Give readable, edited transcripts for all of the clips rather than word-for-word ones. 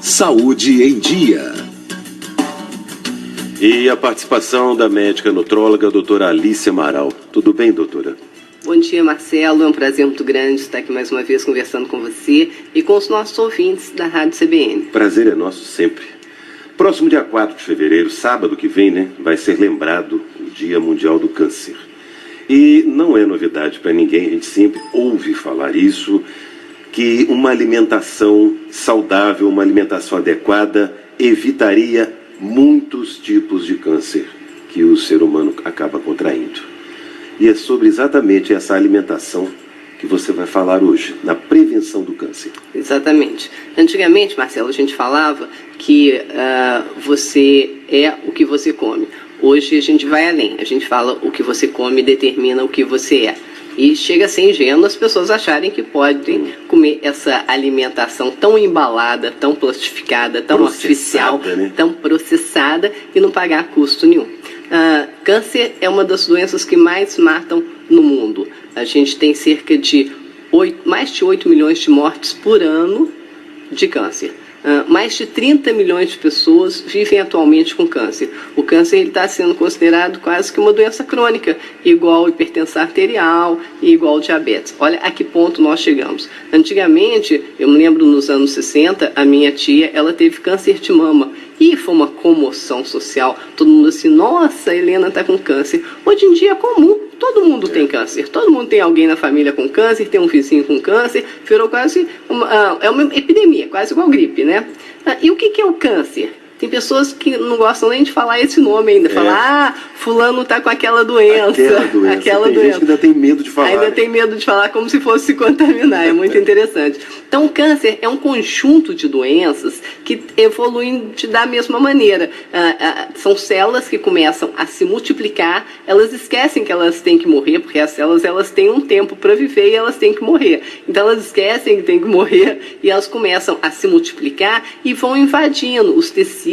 Saúde em Dia. E a participação da médica nutróloga, doutora Alice Amaral. Tudo bem, doutora? Bom dia, Marcelo. É um prazer muito grande estar aqui mais uma vez conversando com você e com os nossos ouvintes da Rádio CBN. Prazer é nosso sempre. Próximo dia 4 de fevereiro, sábado que vem, vai ser lembrado o Dia Mundial do Câncer. E não é novidade para ninguém, a gente sempre ouve falar isso, que uma alimentação saudável, uma alimentação adequada, evitaria muitos tipos de câncer que o ser humano acaba contraindo. E é sobre exatamente essa alimentação que você vai falar hoje, na prevenção do câncer. Exatamente. Antigamente, Marcelo, a gente falava que você é o que você come. Hoje a gente vai além, a gente fala o que você come determina o que você é. E chega a ser ingênuo as pessoas acharem que podem comer essa alimentação tão embalada, tão plastificada, tão artificial, tão processada e não pagar custo nenhum. Câncer é uma das doenças que mais matam no mundo. A gente tem cerca de mais de 8 milhões de mortes por ano de câncer. Mais de 30 milhões de pessoas vivem atualmente com câncer. O câncer está sendo considerado quase que uma doença crônica, igual hipertensão arterial e igual diabetes. Olha a que ponto nós chegamos. Antigamente, eu me lembro nos anos 60, a minha tia, ela teve câncer de mama. E foi uma comoção social. Todo mundo assim, nossa, a Helena está com câncer. Hoje em dia é comum, todo mundo tem câncer. Todo mundo tem alguém na família com câncer, tem um vizinho com câncer. Virou quase uma epidemia, quase igual gripe, né? E o que é o câncer? Tem pessoas que não gostam nem de falar esse nome ainda. Falar, fulano tá com aquela doença. Aquela doença. Gente que ainda tem medo de falar. Ainda tem medo de falar como se fosse se contaminar. É muito interessante. Então, o câncer é um conjunto de doenças que evoluem da mesma maneira. São células que começam a se multiplicar. Elas esquecem que elas têm que morrer, porque as células elas têm um tempo para viver e elas têm que morrer. Então, elas esquecem que têm que morrer e elas começam a se multiplicar e vão invadindo os tecidos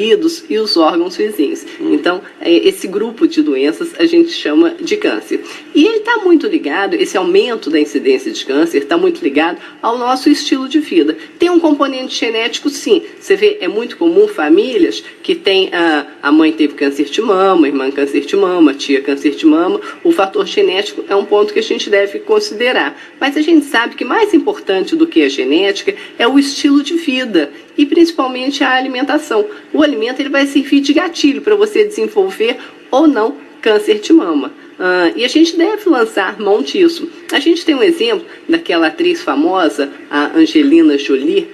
e os órgãos vizinhos. Então, esse grupo de doenças a gente chama de câncer. E ele está muito ligado, esse aumento da incidência de câncer está muito ligado ao nosso estilo de vida. Tem um componente genético, sim. Você vê, é muito comum famílias que tem a mãe teve câncer de mama, a irmã câncer de mama, a tia câncer de mama. O fator genético é um ponto que a gente deve considerar. Mas a gente sabe que mais importante do que a genética é o estilo de vida e principalmente a alimentação. O alimento ele vai servir de gatilho para você desenvolver ou não câncer de mama. E a gente deve lançar mão disso. A gente tem um exemplo daquela atriz famosa, a Angelina Jolie.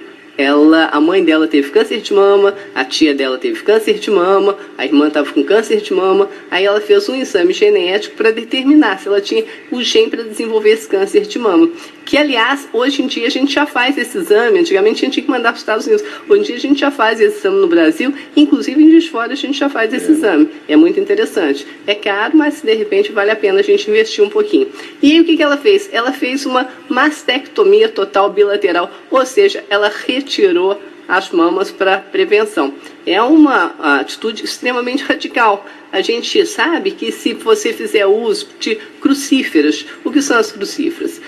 A mãe dela teve câncer de mama, a tia dela teve câncer de mama, a irmã estava com câncer de mama, aí ela fez um exame genético para determinar se ela tinha o gene para desenvolver esse câncer de mama. Que, aliás, hoje em dia a gente já faz esse exame, antigamente a gente tinha que mandar para os Estados Unidos, hoje em dia a gente já faz esse exame no Brasil, inclusive em Juiz de Fora a gente já faz esse exame. É muito interessante. É caro, mas de repente vale a pena a gente investir um pouquinho. E aí o que ela fez? Ela fez uma mastectomia total bilateral, ou seja, ela retirou as mamas para prevenção. É uma atitude extremamente radical. A gente sabe que se você fizer uso de crucíferas, o que são as crucíferas?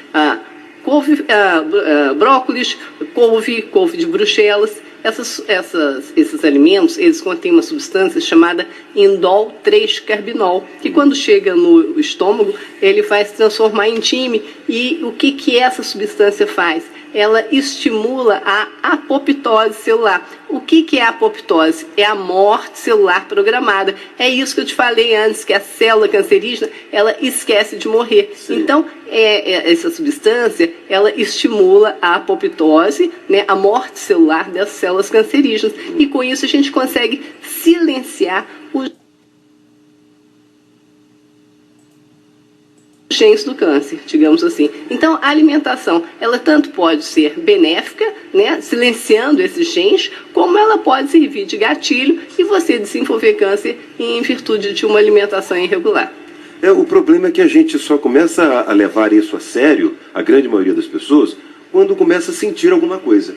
Brócolis, couve de Bruxelas, esses alimentos, eles contêm uma substância chamada indol 3-carbinol, que quando chega no estômago, ele vai se transformar em enxime. E o que essa substância faz? Ela estimula a apoptose celular. O que é a apoptose? É a morte celular programada. É isso que eu te falei antes, que a célula cancerígena, ela esquece de morrer. Sim. Então, essa substância, ela estimula a apoptose, a morte celular das células cancerígenas. E com isso a gente consegue silenciar os genes do câncer, digamos assim. Então, a alimentação, ela tanto pode ser benéfica, silenciando esses genes, como ela pode servir de gatilho e você desenvolver câncer em virtude de uma alimentação irregular. O problema é que a gente só começa a levar isso a sério, a grande maioria das pessoas, quando começa a sentir alguma coisa.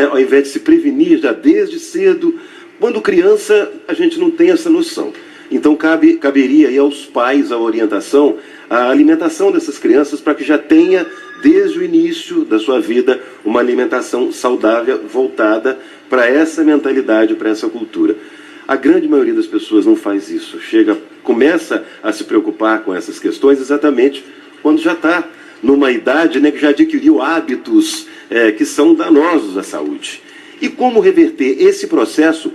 Ao invés de se prevenir já desde cedo, quando criança a gente não tem essa noção. Então caberia aí aos pais a orientação, a alimentação dessas crianças para que já tenha, desde o início da sua vida, uma alimentação saudável voltada para essa mentalidade, para essa cultura. A grande maioria das pessoas não faz isso. Começa a se preocupar com essas questões exatamente quando já está numa idade, né, que já adquiriu hábitos que são danosos à saúde. E como reverter esse processo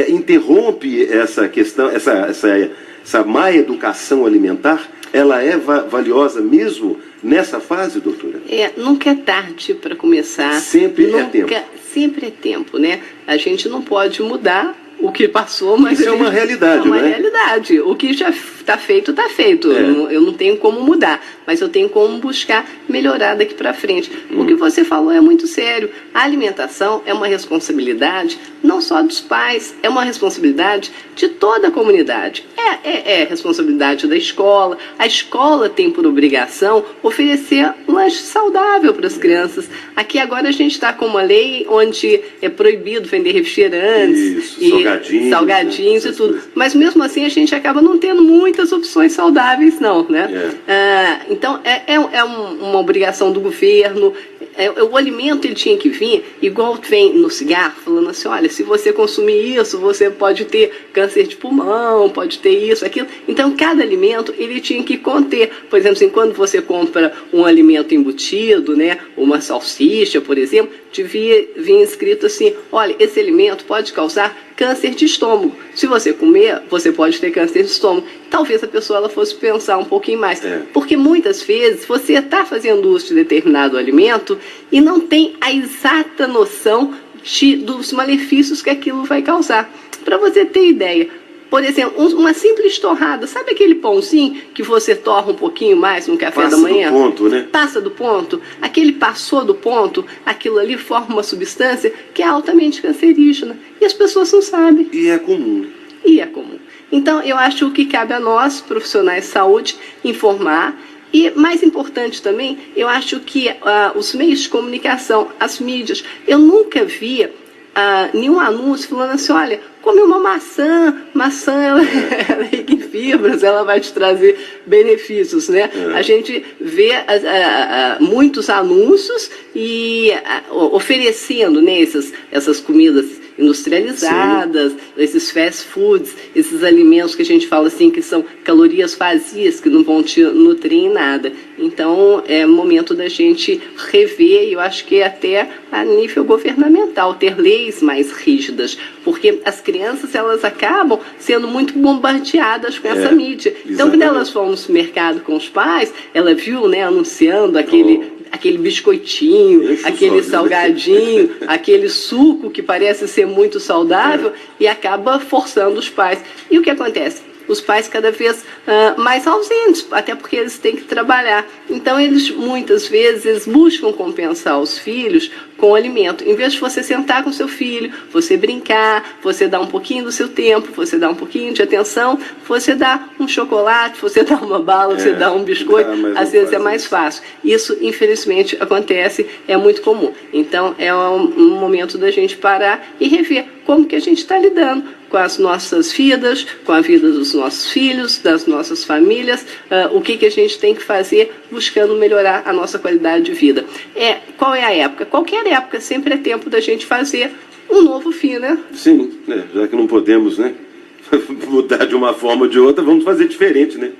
interrompe essa questão, essa má educação alimentar? Ela é valiosa mesmo nessa fase, doutora? Nunca é tarde para começar. Sempre é tempo. Sempre é tempo, né? A gente não pode mudar o que passou, mas... Isso é uma realidade, né? É uma né? realidade. O que já está feito, está feito. Eu não tenho como mudar, mas eu tenho como buscar melhorar daqui para frente. O que você falou é muito sério. A alimentação é uma responsabilidade não só dos pais, é uma responsabilidade de toda a comunidade. É responsabilidade da escola. A escola tem por obrigação oferecer um lanche saudável para as crianças. Aqui agora a gente está com uma lei onde é proibido vender refrigerantes, salgadinhos e tudo. Mas mesmo assim a gente acaba não tendo muitas opções saudáveis, não, né? Então é uma obrigação do governo. O alimento ele tinha que vir igual vem no cigarro, falando assim, olha, se você consumir isso, você pode ter câncer de pulmão, pode ter isso, aquilo. Então, cada alimento ele tinha que conter. Por exemplo, assim, quando você compra um alimento embutido, né, uma salsicha, por exemplo, devia vir escrito assim, olha, esse alimento pode causar câncer de estômago. Se você comer, você pode ter câncer de estômago. Talvez a pessoa ela fosse pensar um pouquinho mais. Porque muitas vezes você está fazendo uso de determinado alimento e não tem a exata noção dos malefícios que aquilo vai causar. Para você ter ideia, por exemplo, uma simples torrada, sabe aquele pãozinho que você torra um pouquinho mais no café da manhã? Passa do ponto, né? Passa do ponto. Aquele passou do ponto, aquilo ali forma uma substância que é altamente cancerígena. E as pessoas não sabem. E é comum. E é comum. Então, eu acho que cabe a nós, profissionais de saúde, informar. E, mais importante também, eu acho que os meios de comunicação, as mídias, eu nunca vi nenhum anúncio falando assim, olha, come uma maçã ela é rica em fibras, ela vai te trazer benefícios, né? A gente vê muitos anúncios e oferecendo, né, essas comidas industrializadas, esses fast foods, esses alimentos que a gente fala assim que são calorias vazias, que não vão te nutrir em nada. Então é momento da gente rever, e eu acho que até a nível governamental, ter leis mais rígidas, porque as crianças elas acabam sendo muito bombardeadas com essa mídia. Então quando elas vão no supermercado com os pais, ela viu, né, anunciando aquele biscoitinho, aquele salgadinho, aquele suco que parece ser muito saudável e acaba forçando os pais. E o que acontece? Os pais cada vez mais ausentes, até porque eles têm que trabalhar. Então, eles muitas vezes buscam compensar os filhos com alimento. Em vez de você sentar com seu filho, você brincar, você dar um pouquinho do seu tempo, você dar um pouquinho de atenção, você dá um chocolate, você dá uma bala, você dá um biscoito, às vezes é mais fácil. Isso, infelizmente, acontece, é muito comum. Então, é um momento da gente parar e rever como que a gente está lidando com as nossas vidas, com a vida dos nossos filhos, das nossas famílias, o que a gente tem que fazer buscando melhorar a nossa qualidade de vida. Qual é a época? Qualquer época, sempre é tempo da gente fazer um novo fim, né? Sim, já que não podemos, né, mudar de uma forma ou de outra, vamos fazer diferente, né?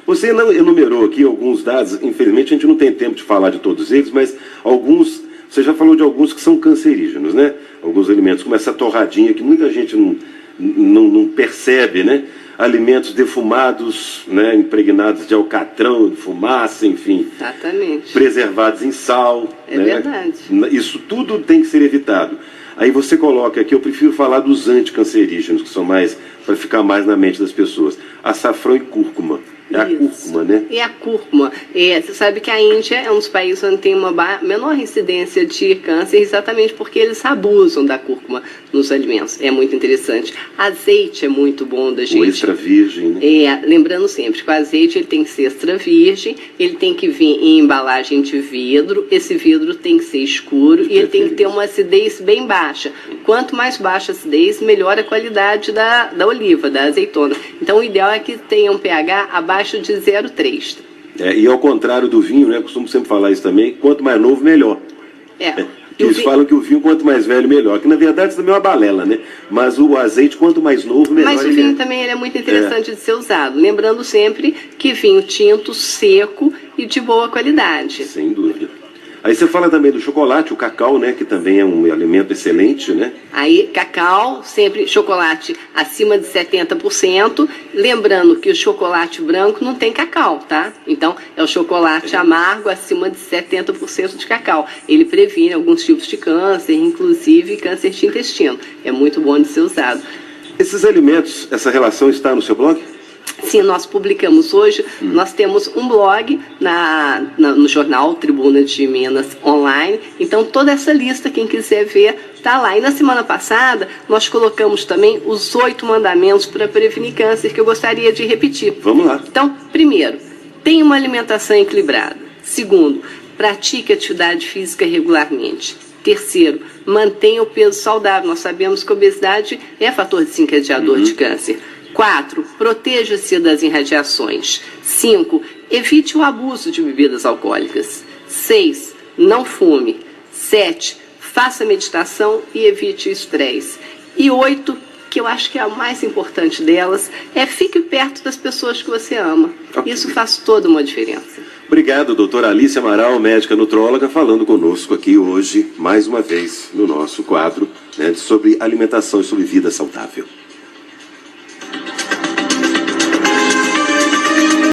Você não enumerou aqui alguns dados, infelizmente a gente não tem tempo de falar de todos eles, mas alguns, você já falou de alguns que são cancerígenos, né? Alguns alimentos, como essa torradinha que muita gente não percebe, né? Alimentos defumados, né? Impregnados de alcatrão, de fumaça, enfim. Exatamente. Preservados em sal. É verdade. Isso tudo tem que ser evitado. Aí você coloca aqui, eu prefiro falar dos anticancerígenos, que são mais, para ficar mais na mente das pessoas. Açafrão e cúrcuma. É a cúrcuma, né? É a cúrcuma. Você sabe que a Índia é um dos países onde tem uma menor incidência de câncer, exatamente porque eles abusam da cúrcuma nos alimentos. É muito interessante. Azeite é muito bom da gente. O extra virgem, né? Lembrando sempre que o azeite ele tem que ser extra virgem, ele tem que vir em embalagem de vidro, esse vidro tem que ser escuro e ele tem que ter uma acidez bem baixa. Quanto mais baixa a acidez, melhor a qualidade da oliva, da azeitona. Então o ideal é que tenha um pH abaixo de 0,3. E ao contrário do vinho, né? Costumo sempre falar isso também, quanto mais novo, melhor. Eles falam que o vinho, quanto mais velho, melhor. Que, na verdade, isso também é uma balela, né? Mas o azeite, quanto mais novo, melhor. Mas o vinho também ele é muito interessante de ser usado. Lembrando sempre que vinho tinto, seco e de boa qualidade. Sem dúvida. Aí você fala também do chocolate, o cacau, né? Que também é um alimento excelente, né? Aí, cacau, sempre chocolate acima de 70%. Lembrando que o chocolate branco não tem cacau, tá? Então, é o chocolate amargo acima de 70% de cacau. Ele previne alguns tipos de câncer, inclusive câncer de intestino. É muito bom de ser usado. Esses alimentos, essa relação está no seu blog? Sim, nós publicamos hoje, nós temos um blog no jornal Tribuna de Minas Online, então toda essa lista, quem quiser ver, está lá. E na semana passada, nós colocamos também os 8 mandamentos para prevenir câncer, que eu gostaria de repetir. Vamos lá. Então, primeiro, tenha uma alimentação equilibrada. Segundo, pratique atividade física regularmente. Terceiro, mantenha o peso saudável. Nós sabemos que a obesidade é fator desencadeador de câncer. 4. Proteja-se das irradiações. 5. Evite o abuso de bebidas alcoólicas. 6. Não fume. 7. Faça meditação e evite o estresse. E 8, que eu acho que é a mais importante delas, é fique perto das pessoas que você ama. Okay. Isso faz toda uma diferença. Obrigado, doutora Alice Amaral, médica nutróloga, falando conosco aqui hoje, mais uma vez, no nosso quadro, né, sobre alimentação e sobre vida saudável.